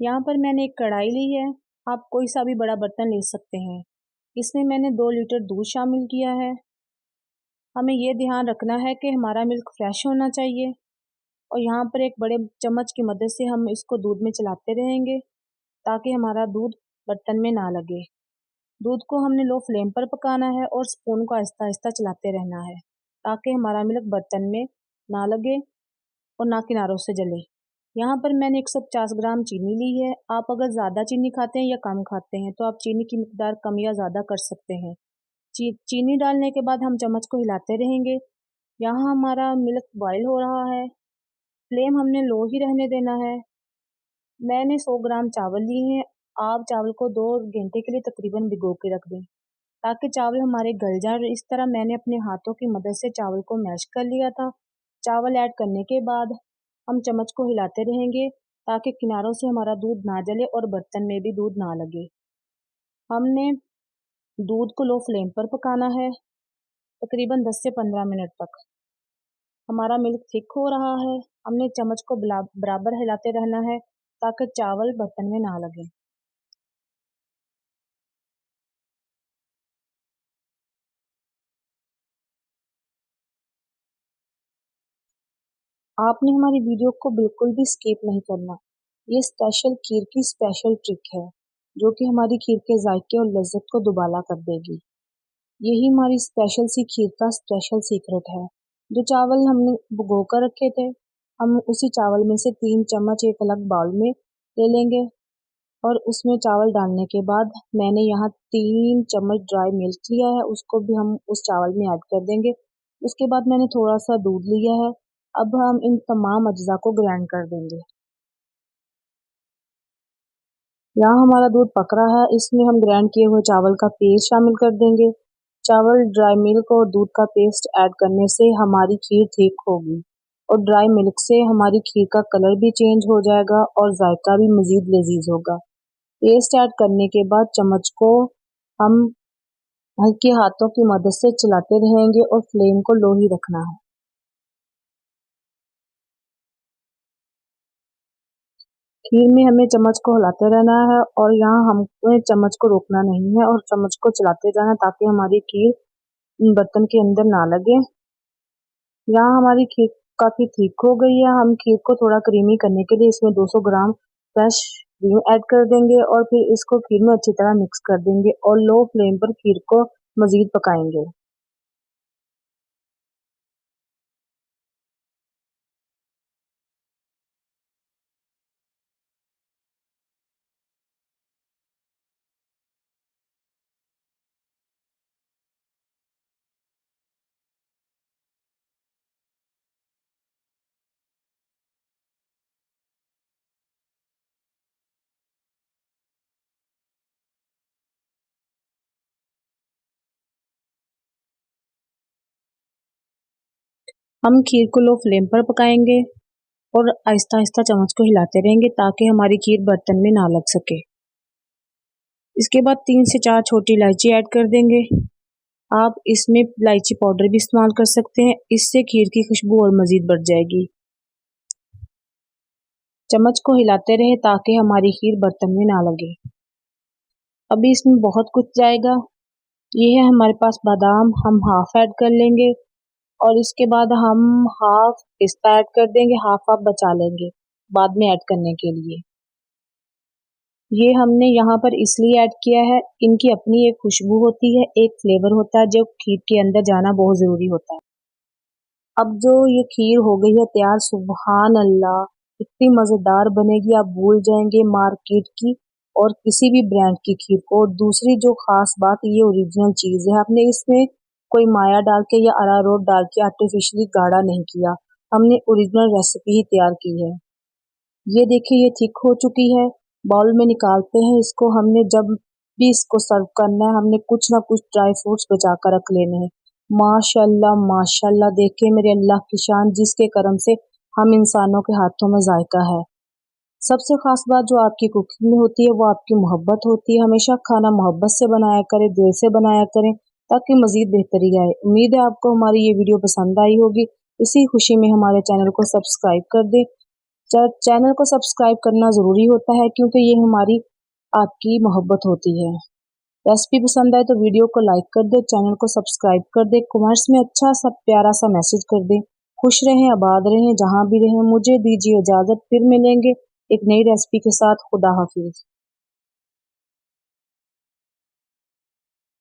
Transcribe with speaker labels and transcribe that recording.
Speaker 1: यहाँ पर मैंने एक कढ़ाई ली है। आप कोई सा भी बड़ा बर्तन ले सकते हैं। इसमें मैंने 2 लीटर दूध शामिल किया है। हमें ये ध्यान रखना है कि हमारा मिल्क फ्रेश होना चाहिए और यहाँ पर एक बड़े चम्मच की मदद से हम इसको दूध में चलाते रहेंगे ताकि हमारा दूध बर्तन में ना लगे। दूध को हमने लो फ्लेम पर पकाना है और स्पून को आहिस्ता आहिस्ता चलाते रहना है ताकि हमारा मिल्क बर्तन में ना लगे और ना किनारों से जले। यहाँ पर मैंने 150 ग्राम चीनी ली है। आप अगर ज़्यादा चीनी खाते हैं या कम खाते हैं तो आप चीनी की मिकदार कम या ज़्यादा कर सकते हैं। चीनी डालने के बाद हम चम्मच को हिलाते रहेंगे। यहाँ हमारा मिल्क बॉयल हो रहा है। फ्लेम हमने लो ही रहने देना है। मैंने 100 ग्राम चावल लिए हैं। आप चावल को 2 घंटे के लिए तकरीबन भिगो के रख दें ताकि चावल हमारे गल जाए। इस तरह मैंने अपने हाथों की मदद से चावल को मैश कर लिया था। चावल ऐड करने के बाद हम चम्मच को हिलाते रहेंगे ताकि किनारों से हमारा दूध ना जले और बर्तन में भी दूध ना लगे। हमने दूध को लो फ्लेम पर पकाना है तकरीबन 10 से 15 मिनट तक। हमारा मिल्क थिक हो रहा है। हमने चम्मच को बराबर हिलाते रहना है ताकि चावल बर्तन में ना लगे। आपने हमारी वीडियो को बिल्कुल भी स्किप नहीं करना। ये स्पेशल खीर की स्पेशल ट्रिक है जो कि हमारी खीर के जायके और लज्जत को दुबाला कर देगी। यही हमारी स्पेशल सी खीर का स्पेशल सीक्रेट है। जो चावल हमने भिगो कर रखे थे, हम उसी चावल में से 3 चम्मच एक अलग बाउल में ले लेंगे और उसमें चावल डालने के बाद मैंने यहाँ 3 चम्मच ड्राई मिल्क लिया है, उसको भी हम उस चावल में ऐड कर देंगे। उसके बाद मैंने थोड़ा सा दूध लिया है। अब हम इन तमाम अज्जा को ग्राइंड कर देंगे। यहाँ हमारा दूध पक रहा है। इसमें हम ग्राइंड किए हुए चावल का पेस्ट शामिल कर देंगे। चावल, ड्राई मिल्क और दूध का पेस्ट ऐड करने से हमारी खीर ठीक होगी और ड्राई मिल्क से हमारी खीर का कलर भी चेंज हो जाएगा और जायका भी मज़ीद लजीज होगा। पेस्ट ऐड करने के बाद चम्मच को हम हल्के हाथों की मदद से चलाते रहेंगे और फ्लेम को लो ही रखना है। खीर में हमें चम्मच को हिलाते रहना है और यहाँ हमें चम्मच को रोकना नहीं है और चम्मच को चलाते जाना ताकि हमारी खीर बर्तन के अंदर ना लगे। यहाँ हमारी खीर काफ़ी ठीक हो गई है। हम खीर को थोड़ा क्रीमी करने के लिए इसमें 200 ग्राम फ्रेश क्रीम ऐड कर देंगे और फिर इसको खीर में अच्छी तरह मिक्स कर देंगे और लो फ्लेम पर खीर को मज़ीद पकाएंगे। हम खीर को लो फ्लेम पर पकाएंगे और आहिस्ता आहिस्ता चम्मच को हिलाते रहेंगे ताकि हमारी खीर बर्तन में ना लग सके। इसके बाद 3 से 4 छोटी इलायची ऐड कर देंगे। आप इसमें इलायची पाउडर भी इस्तेमाल कर सकते हैं। इससे खीर की खुशबू और मज़ीद बढ़ जाएगी। चम्मच को हिलाते रहे ताकि हमारी खीर बर्तन में ना लगे। अभी इसमें बहुत कुछ जाएगा। ये है हमारे पास बादाम, हम हाफ ऐड कर लेंगे और इसके बाद हम हाफ पिस्ता ऐड कर देंगे, हाफ आप बचा लेंगे बाद में ऐड करने के लिए। ये हमने यहाँ पर इसलिए ऐड किया है, इनकी अपनी एक खुशबू होती है, एक फ्लेवर होता है जो खीर के अंदर जाना बहुत ज़रूरी होता है। अब जो ये खीर हो गई है तैयार, सुभान अल्लाह, इतनी मज़ेदार बनेगी आप भूल जाएंगे मार्केट की और किसी भी ब्रांड की खीर को। और दूसरी जो खास बात, ये ओरिजिनल चीज़ है। हमने इसमें कोई माया डाल के या अरारोट डाल के आर्टिफिशियली गाढ़ा नहीं किया। हमने ओरिजिनल रेसिपी ही तैयार की है। ये देखिए, ये थिक हो चुकी है। बाउल में निकालते हैं इसको। हमने जब भी इसको सर्व करना है, हमने कुछ ना कुछ ड्राई फ्रूट्स बचा कर रख लेने हैं। माशाल्लाह माशाल्लाह, देखिए मेरे अल्लाह की शान, जिसके करम से हम इंसानों के हाथों में जायका है। सबसे खास बात जो आपकी कुकिंग में होती है वो आपकी मोहब्बत होती है। हमेशा खाना मोहब्बत से बनाया करें, दिल से बनाया करें ताकि मज़ीद बेहतरी आए। उम्मीद है आपको हमारी ये वीडियो पसंद आई होगी। इसी खुशी में हमारे चैनल को सब्सक्राइब कर दें। चैनल को सब्सक्राइब करना ज़रूरी होता है क्योंकि ये हमारी आपकी मोहब्बत होती है। रेसिपी पसंद आए तो वीडियो को लाइक कर दे, चैनल को सब्सक्राइब कर दे, कमेंट्स में अच्छा सा प्यारा सा मैसेज कर दे। खुश रहें, आबाद रहें, जहाँ भी रहें। मुझे दीजिए इजाज़त, फिर मिलेंगे एक नई रेसिपी के साथ। खुदा हाफिज़।